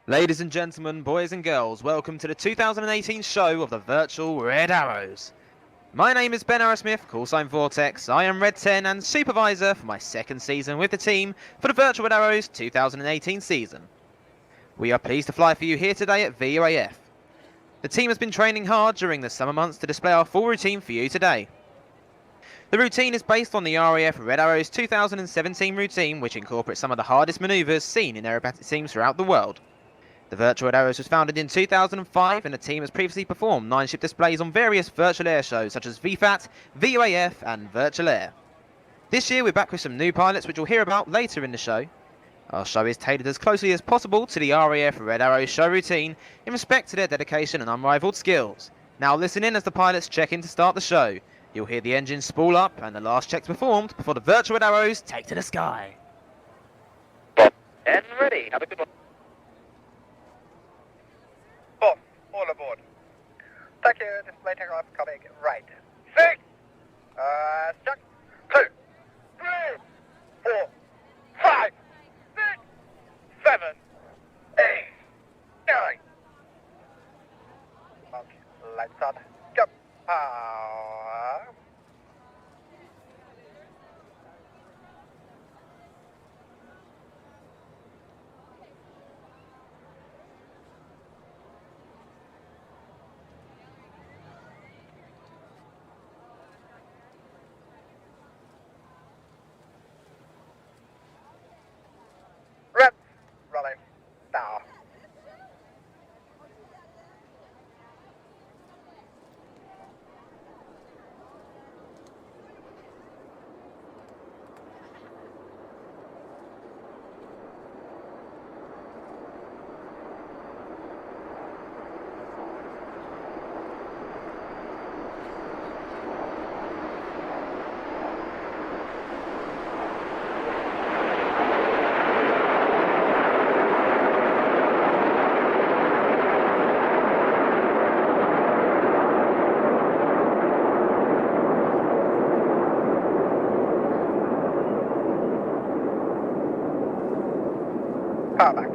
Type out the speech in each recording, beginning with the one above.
Ladies and gentlemen, boys and girls, welcome to the 2018 show of the virtual Red Arrows. My name is Ben Arrowsmith, callsign Vortex. I am Red 10 and supervisor for my second season with the team for the virtual Red Arrows 2018 season. We are pleased to fly for you here today at VUAF. The team has been training hard during the summer months to display our full routine for you today. The routine is based on the RAF Red Arrows 2017 routine, which incorporates some of the hardest manoeuvres seen in aerobatic teams throughout the world. The Virtual Red Arrows was founded in 2005 and the team has previously performed 9-ship displays on various virtual air shows such as VFAT, VUAF and Virtual Air. This year we're back with some new pilots which you'll hear about later in the show. Our show is tailored as closely as possible to the RAF Red Arrows show routine in respect to their dedication and unrivaled skills. Now listen in as the pilots check in to start the show. You'll hear the engines spool up and the last checks performed before the Virtual Red Arrows take to the sky. And ready, have a good one. All aboard. Thank you, display takeoff coming right. 6, stuck, 2, 3, 4, 5, 6, 7, 8, 9. Okay, lights on, go. Reps, rolling, now. Power back.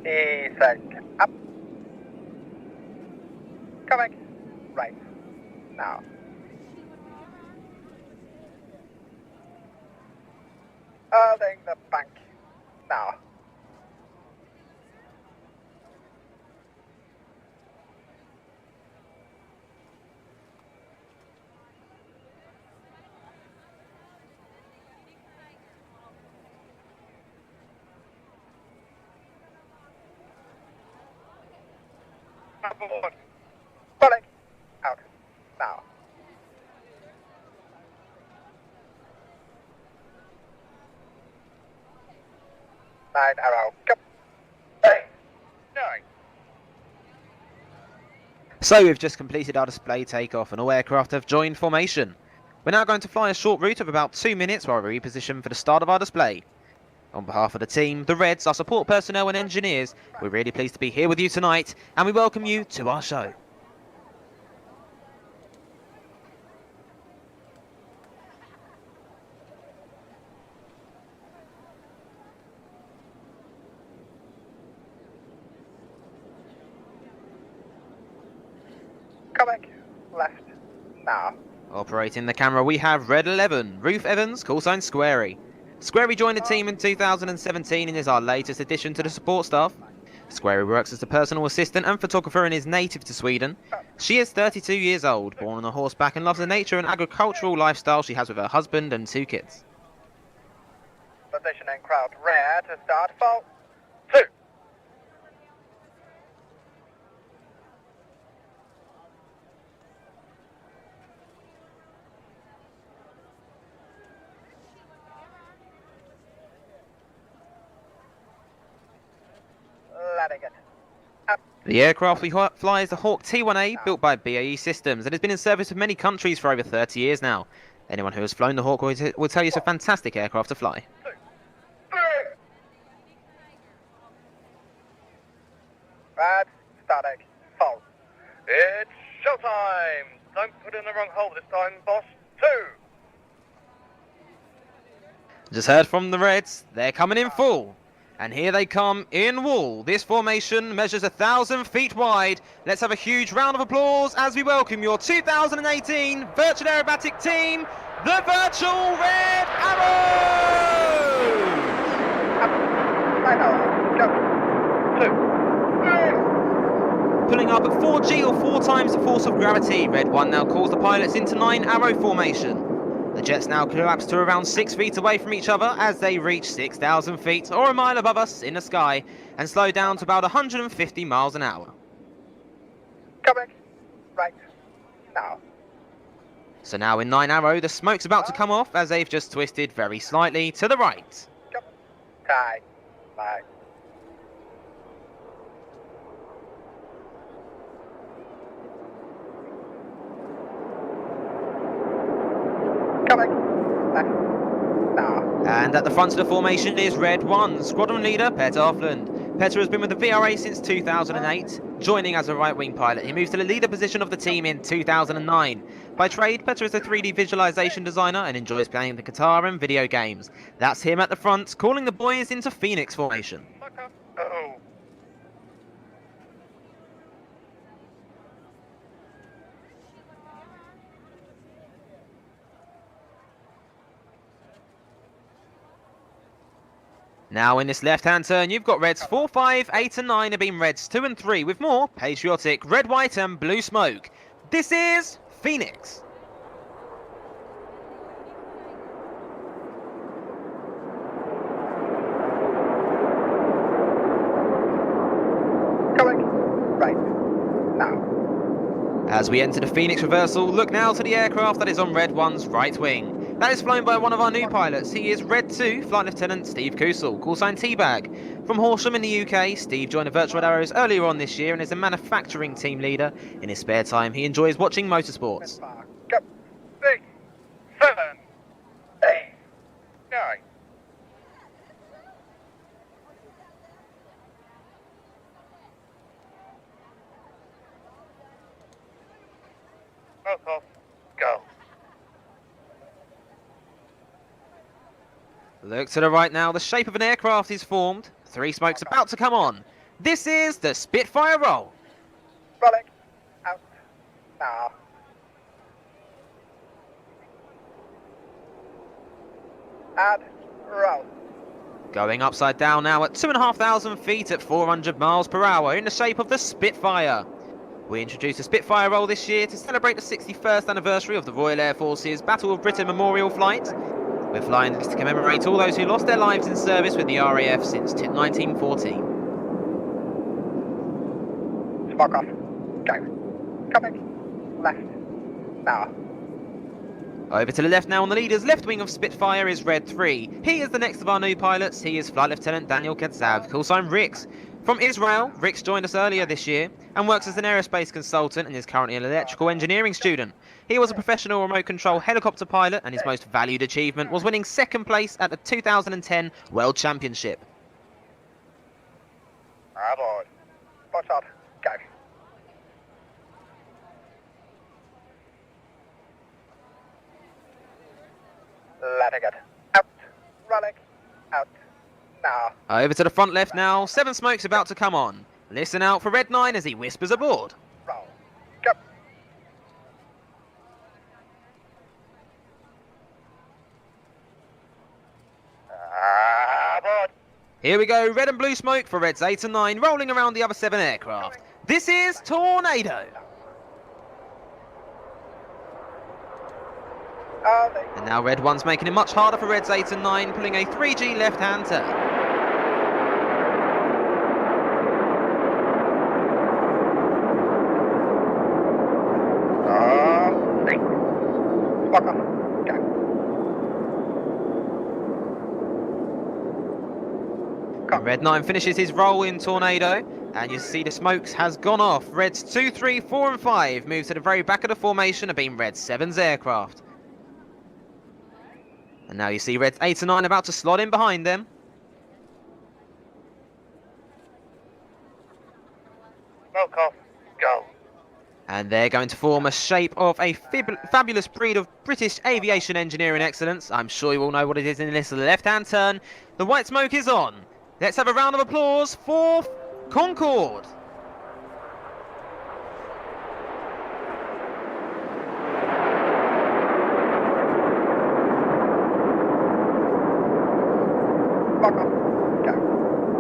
Descent up. Coming right now. Holding the bank now. Aboard. Pulling out now. Nine arrow, go. 8, 9. So we've just completed our display takeoff and all aircraft have joined formation. We're now going to fly a short route of about 2 minutes while we reposition for the start of our display. On behalf of the team, the Reds, our support personnel and engineers, we're really pleased to be here with you tonight and we welcome you to our show. Coming left now. Operating the camera we have Red 11, Ruth Evans, callsign Squarey. Squarey joined the team in 2017 and is our latest addition to the support staff. Squarey works as a personal assistant and photographer and is native to Sweden. She is 32 years old, born on a horseback and loves the nature and agricultural lifestyle she has with her husband and 2 kids. Positioning crowd rear to start fall. 2. Letting it. Up. The aircraft we fly is the Hawk T1A, built by BAE Systems, and has been in service with many countries for over 30 years now. Anyone who has flown the Hawk will tell you it's a fantastic aircraft to fly. 2, 3. Right, static, fall. time. Don't put in the wrong hole this time, boss. 2. Just heard from the Reds, they're coming in full. And here they come in wall. This formation measures 1,000 feet wide. Let's have a huge round of applause as we welcome your 2018 Virtual Aerobatic Team, the Virtual Red Arrows! Right now. Go. 2. Pulling up at 4G or 4 times the force of gravity, Red 1 now calls the pilots into 9-arrow formation. The jets now collapse to around 6 feet away from each other as they reach 6,000 feet or a mile above us in the sky and slow down to about 150 miles an hour. Coming. Right. Now. So now in 9-arrow, the smoke's about to come off as they've just twisted very slightly to the right. Go. Tie. Bye. Coming. Left. Now. And at the front of the formation is Red 1, squadron leader Petter Offland. Petter has been with the VRA since 2008, joining as a right-wing pilot. He moves to the leader position of the team in 2009. By trade, Petter is a 3D visualization designer and enjoys playing the guitar and video games. That's him at the front, calling the boys into Phoenix formation. Oh. Now in this left-hand turn, you've got Reds 4, 5, 8 and 9 have been Reds 2 and 3 with more patriotic red, white and blue smoke. This is Phoenix. Coming. Right. Now. As we enter the Phoenix reversal, look now to the aircraft that is on Red 1's right wing. That is flown by one of our new pilots. He is Red 2 Flight Lieutenant Steve Kusel, callsign Teabag. From Horsham in the UK, Steve joined the Virtual Arrows earlier on this year and is a manufacturing team leader. In his spare time, he enjoys watching motorsports. Go. 6, 7, 8, 9. Off. Go. Look to the right now, the shape of an aircraft is formed. 3 smokes about to come on. This is the Spitfire roll. Rolling. Out. Now. Add. Roll. Going upside down now at 2,500 feet at 400 miles per hour in the shape of the Spitfire. We introduced the Spitfire roll this year to celebrate the 61st anniversary of the Royal Air Force's Battle of Britain Memorial Flight. We're flying this to commemorate all those who lost their lives in service with the RAF since 1914. Smoke off. Go. Coming. Left. Now. Over to the left now on the leader's left wing of Spitfire is Red 3. He is the next of our new pilots. He is Flight Lieutenant Daniel Ketzav, callsign Rix. From Israel, Rix joined us earlier this year and works as an aerospace consultant and is currently an electrical engineering student. He was a professional remote control helicopter pilot and his most valued achievement was winning 2nd place at the 2010 World Championship. Aboard. Watch out. Go. Letting it. Out. Rolling. Out. Now. Over to the front left now, 7 smokes about to come on. Listen out for Red 9 as he whispers aboard. Roll. Go. Aboard. Here we go, red and blue smoke for Reds 8 and 9 rolling around the other 7 aircraft. This is Tornado. And now Red 1's making it much harder for Reds 8 and 9, pulling a 3G left-hand turn. Smoke off. Go. And Red 9 finishes his roll in Tornado, and you see the smokes has gone off. Reds 2, 3, 4 and 5 move to the very back of the formation, have been Red 7's aircraft. And now you see Reds 8 and 9 about to slot in behind them. Smoke off. Go. And they're going to form a shape of a fabulous breed of British aviation engineering excellence. I'm sure you all know what it is in this left-hand turn. The white smoke is on. Let's have a round of applause for Concorde.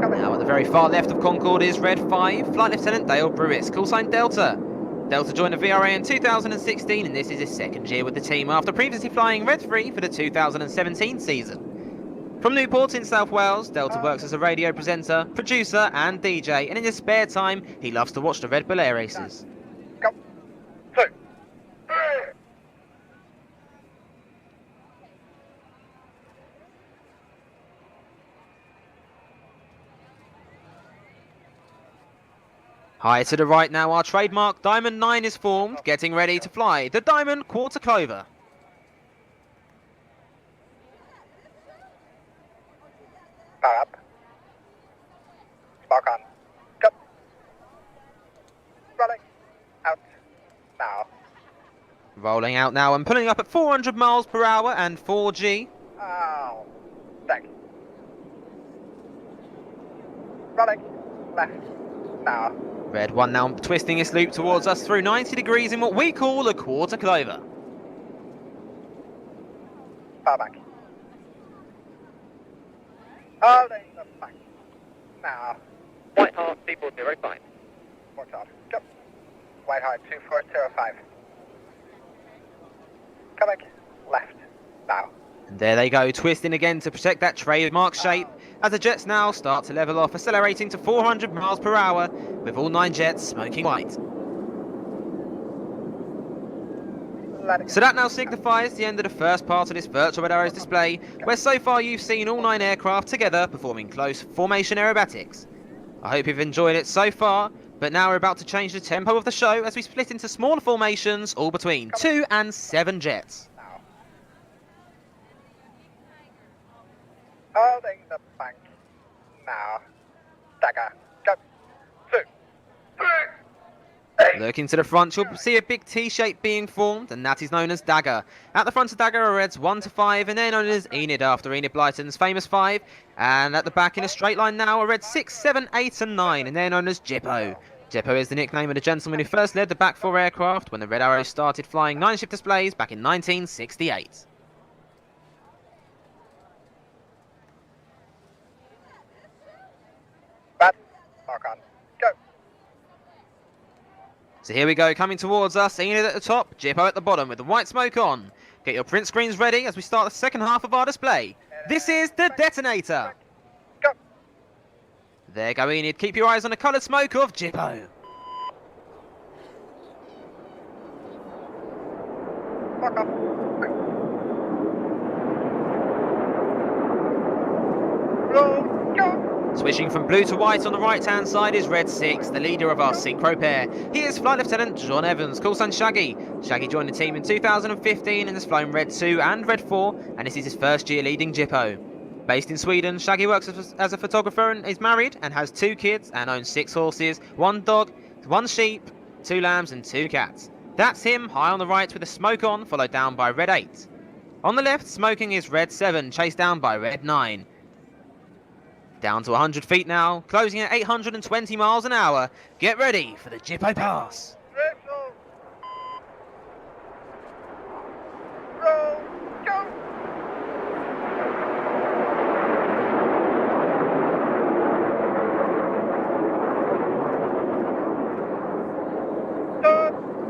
Now at the very far left of Concorde is Red 5, Flight Lieutenant Dale Brewis, call sign Delta. Delta joined the VRA in 2016 and this is his second year with the team after previously flying Red 3 for the 2017 season. From Newport in South Wales, Delta works as a radio presenter, producer and DJ, and in his spare time he loves to watch the Red Bull Air races. Go. 2, 3. High to the right now, our trademark Diamond 9 is formed, getting ready to fly the Diamond Quarter Clover. Power up. Spark on. Go. Rolling. Out. Now. Rolling out now and pulling up at 400 miles per hour and 4G. Oh. Thank you. Rolling. Left. Now. Red 1 now twisting its loop towards us through 90 degrees in what we call a quarter clover. Power back. Holding the back. Now. White Hart 3405. Watch out. Go. White Hart 2405. Coming. Left. Now. And there they go, twisting again to protect that trademark shape, as the jets now start to level off, accelerating to 400 miles per hour, with all 9 jets smoking white. So that now signifies the end of the first part of this virtual Red Arrows display, where so far you've seen all 9 aircraft together performing close formation aerobatics. I hope you've enjoyed it so far, but now we're about to change the tempo of the show as we split into smaller formations, all between 2 and 7 jets. Holding the bank. Now. Dagger. Go. 2, 3. 8. Looking to the front, you'll see a big T-shape being formed, and that is known as Dagger. At the front of Dagger are Reds 1 to 5, and they're known as Enid after Enid Blyton's famous 5. And at the back in a straight line now are Reds 6, 7, 8 and 9, and they're known as Jippo. Jippo is the nickname of the gentleman who first led the back 4 aircraft when the Red Arrows started flying 9-ship displays back in 1968. Bad. Mark on. Go. So here we go, coming towards us, Enid at the top, Jippo at the bottom with the white smoke on. Get your print screens ready as we start the second half of our display. This is the detonator. Go. There go Enid, keep your eyes on the coloured smoke of Jippo. Mark off. Roll. Go. Switching from blue to white on the right-hand side is Red 6, the leader of our synchro pair. He is Flight Lieutenant John Evans, call sign Shaggy. Shaggy joined the team in 2015 and has flown Red 2 and Red 4, and this is his first year leading Jippo. Based in Sweden, Shaggy works as a photographer and is married and has 2 kids and owns 6 horses, 1 dog, 1 sheep, 2 lambs and 2 cats. That's him, high on the right with the smoke on, followed down by Red 8. On the left, smoking is Red 7, chased down by Red 9. Down to 100 feet now, closing at 820 miles an hour. Get ready for the Jippo pass. Whistle. Roll. Go.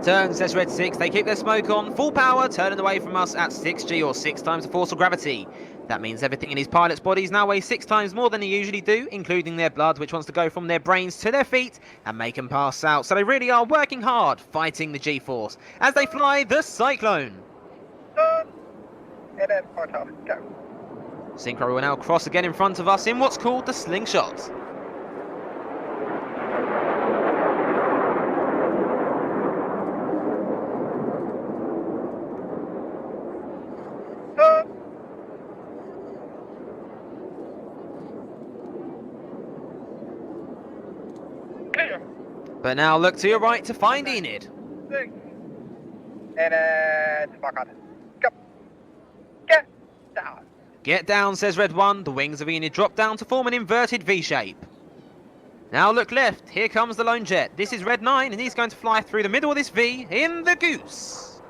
Turn, says Red 6. They keep their smoke on, full power, turning away from us at 6G or 6 times the force of gravity. That means everything in his pilot's bodies now weighs 6 times more than they usually do, including their blood, which wants to go from their brains to their feet and make them pass out. So they really are working hard, fighting the G-force, as they fly the Cyclone. Turn. It is Porto. Go. Synchro will now cross again in front of us in what's called the slingshot. Turn. Clear. But now look to your right to find Enid. 6. And smoke on. Go. Get down. Get down, says Red 1. The wings of Enid drop down to form an inverted V shape. Now look left. Here comes the lone jet. This is Red 9, and he's going to fly through the middle of this V in the goose.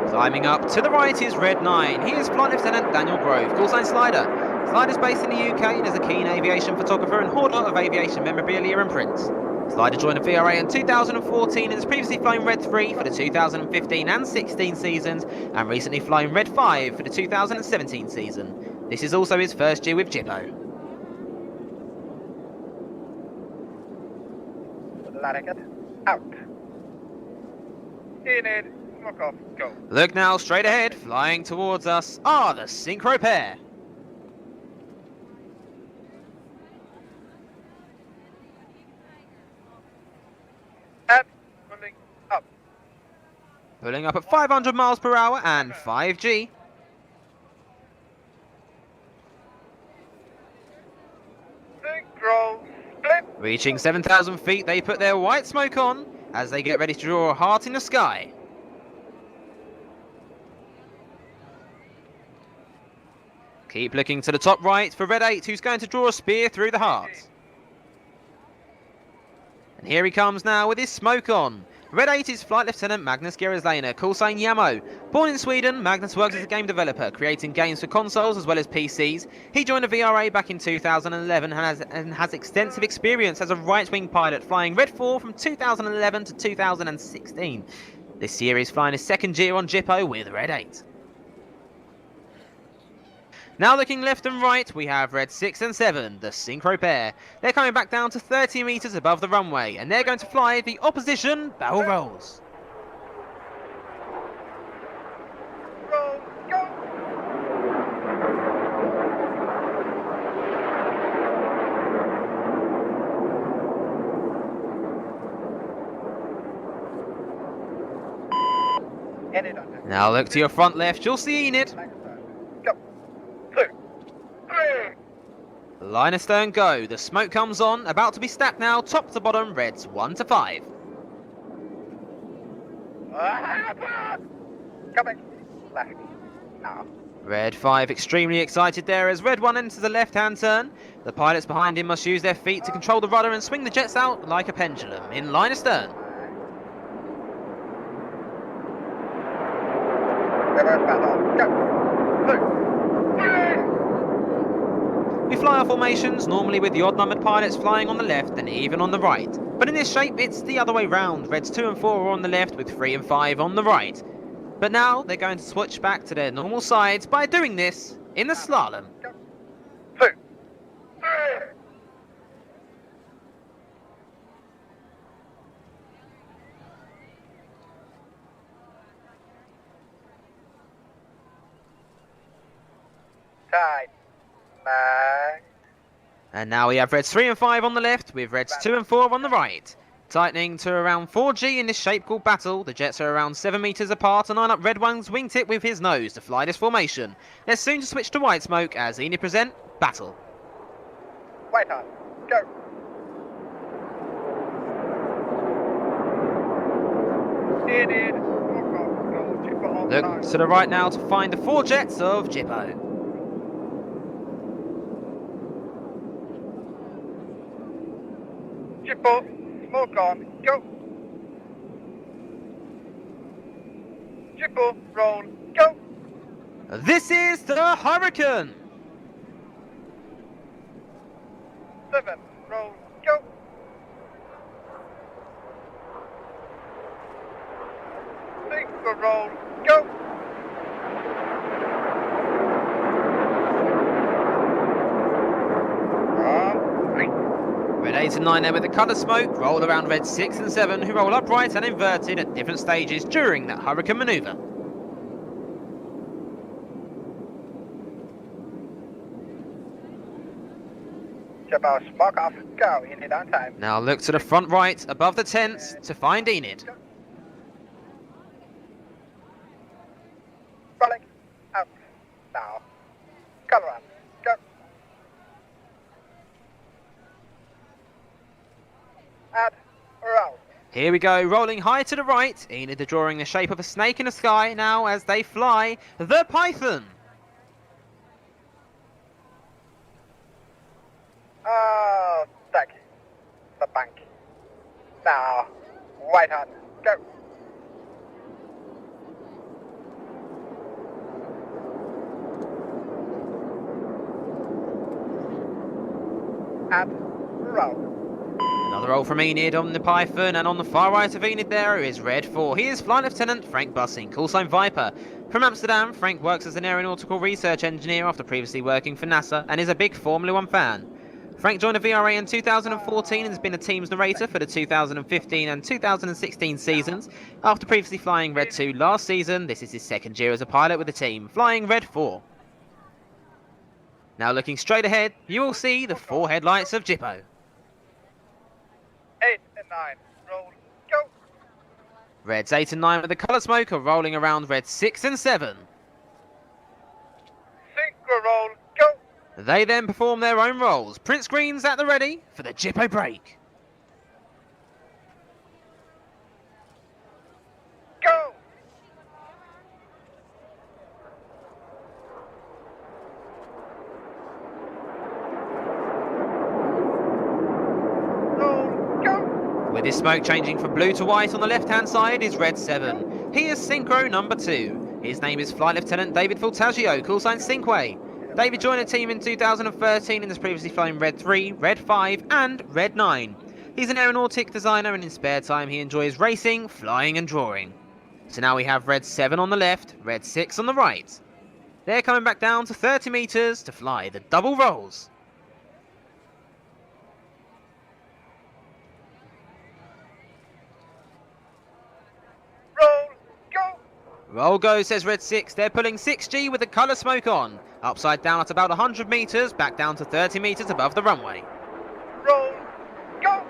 Climbing up to the right is Red 9. He is Flight Lieutenant Daniel Grove, callsign Slider. Slider's based in the UK and is a keen aviation photographer and hoarder of aviation memorabilia and prints. Slider joined the VRA in 2014 and has previously flown Red 3 for the 2015 and 16 seasons and recently flown Red 5 for the 2017 season. This is also his first year with Jippo. Letting it out. In it, smoke off, go. Look now, straight ahead, flying towards us are the Synchro pair. And pulling up. Pulling up at 500 miles per hour and 5G. Synchro split. Reaching 7,000 feet, they put their white smoke on as they get ready to draw a heart in the sky. Keep looking to the top right for Red 8, who's going to draw a spear through the heart. And here he comes now with his smoke on. Red 8 is Flight Lieutenant Magnus Gerslana, callsign Yamo. Born in Sweden, Magnus works as a game developer, creating games for consoles as well as PCs. He joined the VRA back in 2011 and has extensive experience as a right-wing pilot, flying Red 4 from 2011 to 2016. This year he's flying his second year on Jippo with Red 8. Now looking left and right, we have Red 6 and 7, the Synchro pair. They're coming back down to 30 metres above the runway, and they're going to fly the opposition barrel rolls. Roll, go. Enid on deck. Now look to your front left, you'll see Enid. Go. 2, 3. Line astern go, the smoke comes on, about to be stacked now, top to bottom, Reds 1 to 5. Coming. Left. Now. Red 5 extremely excited there as Red 1 enters the left-hand turn. The pilots behind him must use their feet to control the rudder and swing the jets out like a pendulum in line astern. Reverse battle. Go. 2, 3. We fly our formations, normally with the odd-numbered pilots flying on the left and even on the right. But in this shape, it's the other way round. Reds 2 and 4 are on the left with 3 and 5 on the right. But now they're going to switch back to their normal sides by doing this in the slalom. Go. 2, 3. Side. Back. And now we have Reds 3 and 5 on the left with Reds 2 and 4 on the right. Tightening to around 4G in this shape called Battle. The jets are around 7 metres apart and line up Red 1's wingtip with his nose to fly this formation. They're soon to switch to white smoke as Enid present Battle. White on. Go. Enid. Go. Jippo on Look time. to the right now to find the 4 jets of Jippo. Jippo. Smoke on. Go. Jippo. Roll. Go. This is the Hurricane. 7. Roll. Go. Synchro roll. Go. Red 8 and 9 there with the colour smoke, roll around Red 6 and 7 who roll upright and inverted at different stages during that Hurricane manoeuvre. Jippo. Smoke off. Go. Enid on time. Now look to the front right above the tents to find Enid. Rolling. Out. Now. Color on. Go. Here we go, rolling high to the right. Enid are drawing the shape of a snake in the sky now as they fly the Python. Stack. The bank. Now, right on. Go. And roll. Another roll from Enid on the Python, and on the far right of Enid there is Red 4. He is Flight Lieutenant Frank Bussing, callsign Viper. From Amsterdam, Frank works as an aeronautical research engineer after previously working for NASA and is a big Formula 1 fan. Frank joined the VRA in 2014 and has been a team's narrator for the 2015 and 2016 seasons. After previously flying Red 2 last season, this is his second year as a pilot with the team, flying Red 4. Now looking straight ahead, you will see the 4 headlights of Jippo. 8 and 9. Roll. Go. Reds 8 and 9 with the colour smoke are rolling around Reds 6 and 7. Synchro roll. Go. They then perform their own rolls. Prince Green's at the ready for the Jippo break. Go. Roll. Go. With his smoke changing from blue to white on the left-hand side is Red 7. He is Synchro number 2. His name is Flight Lieutenant David Fultaggio, callsign Synkway. David joined the team in 2013 and has previously flown Red 3, Red 5 and Red 9. He's an aeronautic designer and in spare time he enjoys racing, flying and drawing. So now we have Red 7 on the left, Red 6 on the right. They're coming back down to 30 metres to fly the double rolls. Roll. Go. Roll go, says Red 6. They're pulling 6G with the colour smoke on. Upside down at about 100 metres, back down to 30 metres above the runway. Roll. Go.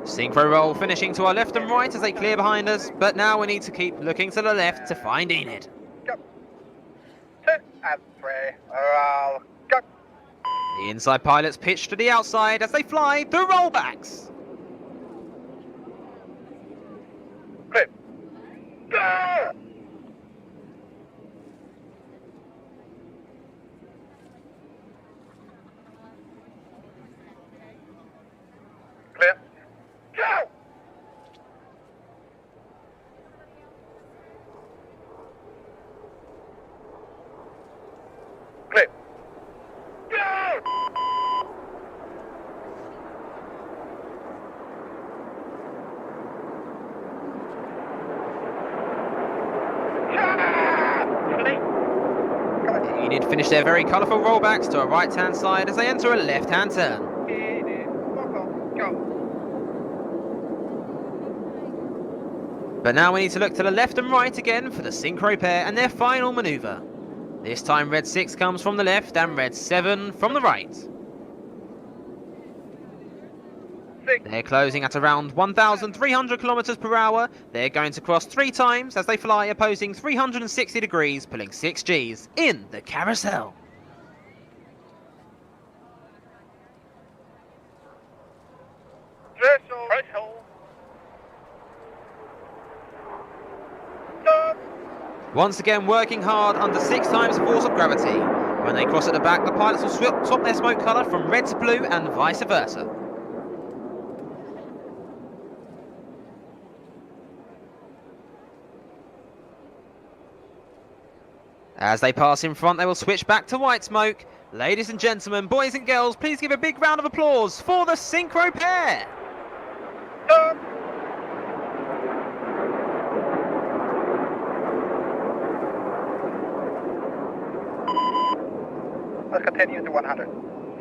Synchro roll finishing to our left and right as they clear behind us, but now we need to keep looking to the left to find Enid. Go. 2 and 3. Roll. Go. The inside pilots pitch to the outside as they fly the rollbacks. Clip. Go. Clear. Go. Clip. Go. Enid finish their very colourful rollbacks to a right-hand side as they enter a left-hand turn. Go. But now we need to look to the left and right again for the Synchro pair and their final manoeuvre. This time Red 6 comes from the left and Red 7 from the right. They're closing at around 1,300 kilometers per hour. They're going to cross 3 times as they fly opposing 360 degrees, pulling 6 Gs in the carousel. Threshold. Stop. Once again working hard under 6 times the force of gravity. When they cross at the back, the pilots will swap their smoke colour from red to blue and vice versa. As they pass in front, they will switch back to white smoke. Ladies and gentlemen, boys and girls, please give a big round of applause for the Synchro pair. Stop. Let's continue to 100.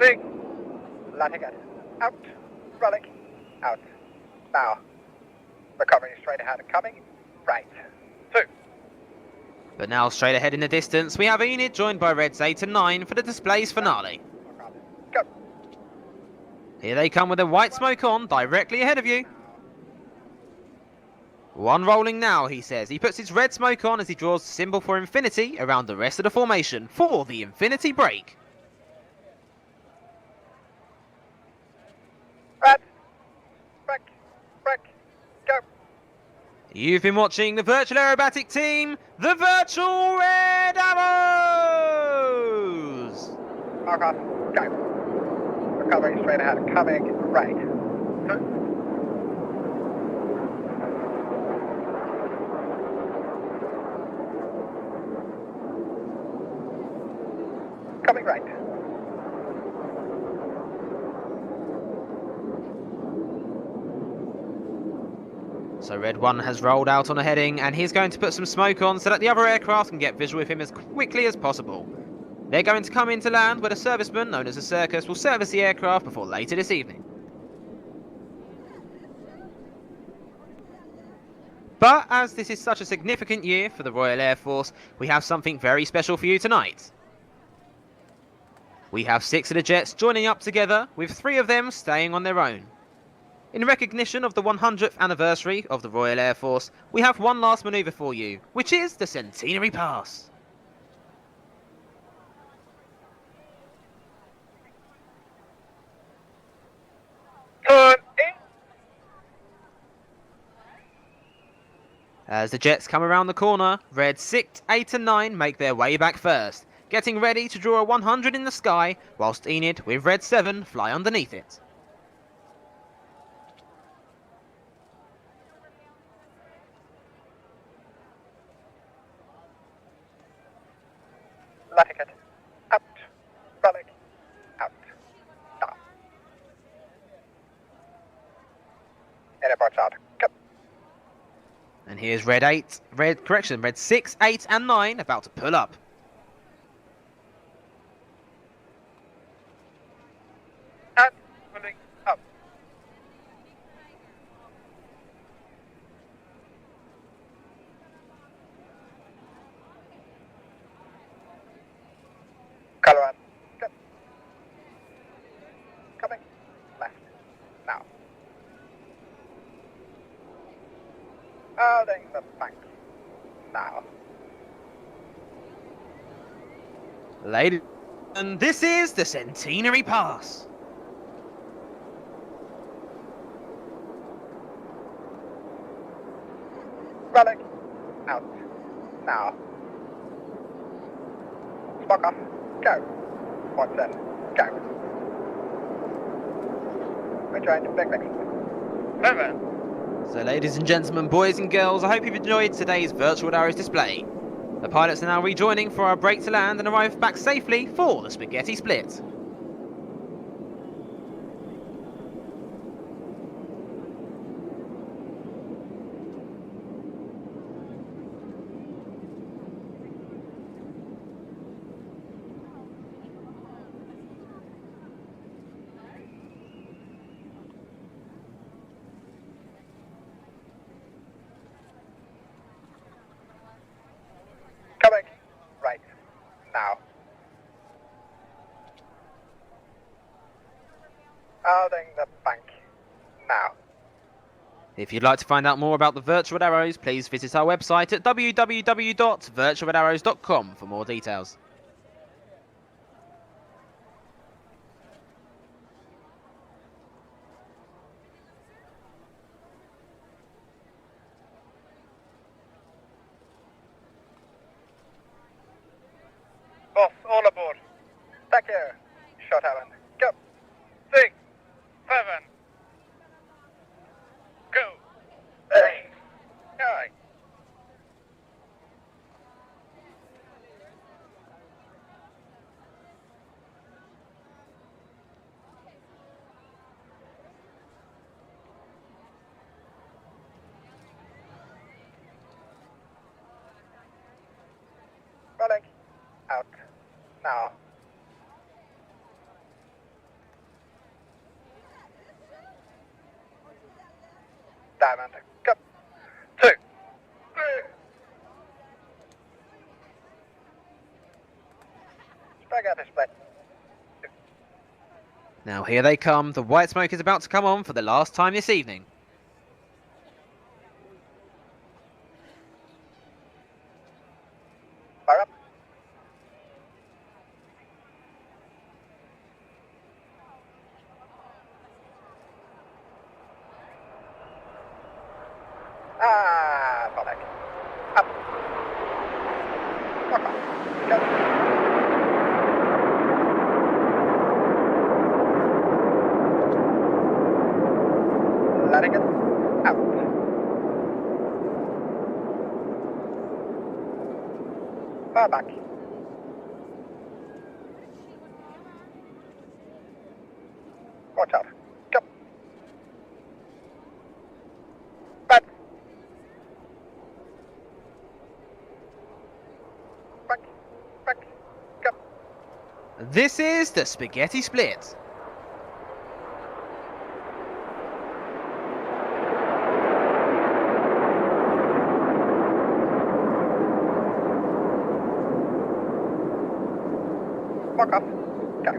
6. Letting it. Out. Rolling. Out. Now. Recovering straight ahead. Coming. Right. 2. But now straight ahead in the distance, we have Enid joined by Reds 8 and 9 for the display's finale. Go. Here they come with the white smoke on, directly ahead of you. One rolling now, he says. He puts his red smoke on as he draws the symbol for infinity around the rest of the formation for the infinity break. Red, break, go. You've been watching the virtual aerobatic team, the Virtual Red Arrows! Mark off, go. Recovery straight ahead, coming right. Two. Coming right. So Red 1 has rolled out on a heading and he's going to put some smoke on so that the other aircraft can get visual with him as quickly as possible. They're going to come into land where the serviceman, known as a circus, will service the aircraft before later this evening. But as this is such a significant year for the Royal Air Force, we have something very special for you tonight. We have 6 of the jets joining up together, with 3 of them staying on their own. In recognition of the 100th anniversary of the Royal Air Force, we have one last manoeuvre for you, which is the Centenary Pass. Turn in. As the jets come around the corner, Red 6, 8 and 9 make their way back first, getting ready to draw a 100 in the sky, whilst Enid with Red 7 fly underneath it. Letting it. Out. Rolling. Out. Down. Airport's out. Go. And here's Red 6, 8 and 9 about to pull up. And pulling up. Color on. Go. Coming. Left. Now. Holding the bank. Now. Ladies, and this is the Centenary Pass. Rolling. Out. Now. Smoke off. Go. Watson. Go. We're trying to big mix. 7. So ladies and gentlemen, boys and girls, I hope you've enjoyed today's Virtual Arrows display. The pilots are now rejoining for our break to land and arrive back safely for the spaghetti split. Coming. Right. Now. Holding the bank. Now. If you'd like to find out more about the Virtual Arrows, please visit our website at www.virtualarrows.com for more details. Boss, all aboard. Thank you. Shot Allen. Go. 6, 7. Go. 8, 9. Rolling. Out. Now. Diamond. Go. 2, 3. Spaghetti split. Now here they come, the white smoke is about to come on for the last time this evening. Far back. Watch out. Come. Back. Back. Back. Come. This is the spaghetti split. Walk off. Go.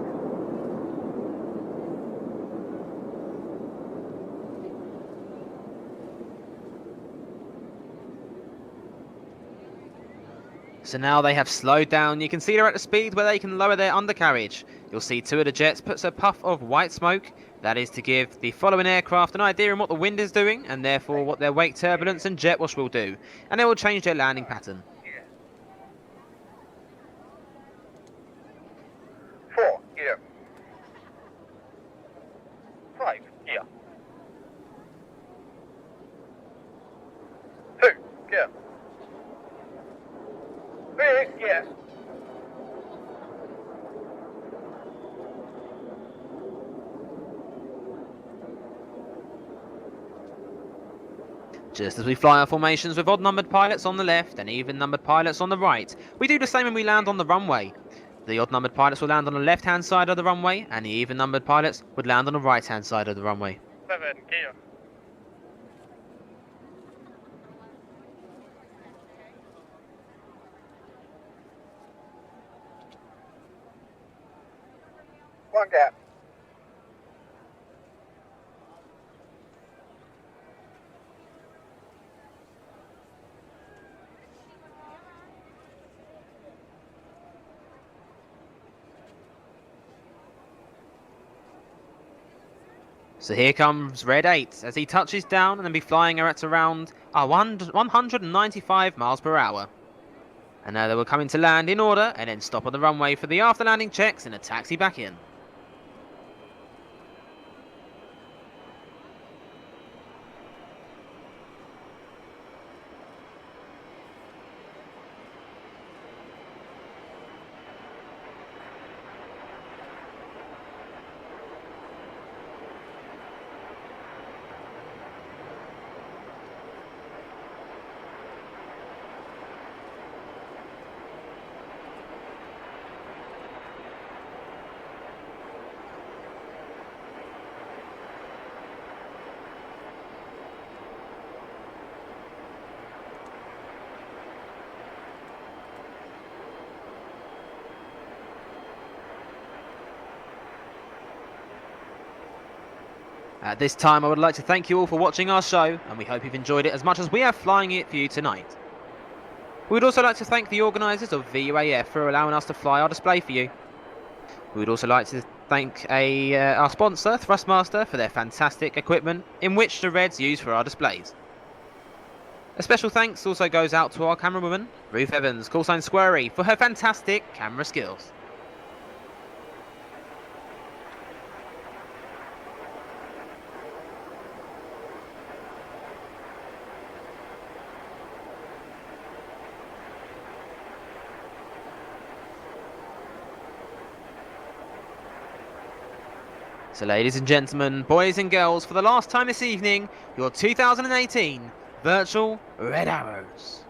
So now they have slowed down. You can see they're at the speed where they can lower their undercarriage. You'll see two of the jets puts a puff of white smoke. That is to give the following aircraft an idea on what the wind is doing, and therefore what their wake turbulence and jet wash will do. And they will change their landing pattern. 4 gear. 5 gear. 2 gear. 3 gear. Just as we fly our formations with odd-numbered pilots on the left and even-numbered pilots on the right, we do the same when we land on the runway. The odd-numbered pilots will land on the left-hand side of the runway, and the even-numbered pilots would land on the right-hand side of the runway. 7 gear. One gap. So here comes Red 8 as he touches down and then be flying her at around 195 miles per hour. And now they will come in to land in order and then stop on the runway for the after landing checks and a taxi back in. At this time, I would like to thank you all for watching our show, and we hope you've enjoyed it as much as we are flying it for you tonight. We would also like to thank the organisers of VUAF for allowing us to fly our display for you. We would also like to thank our sponsor, Thrustmaster, for their fantastic equipment in which the Reds use for our displays. A special thanks also goes out to our camerawoman, Ruth Evans, callsign Squirry, for her fantastic camera skills. So ladies and gentlemen, boys and girls, for the last time this evening, your 2018 Virtual Red Arrows.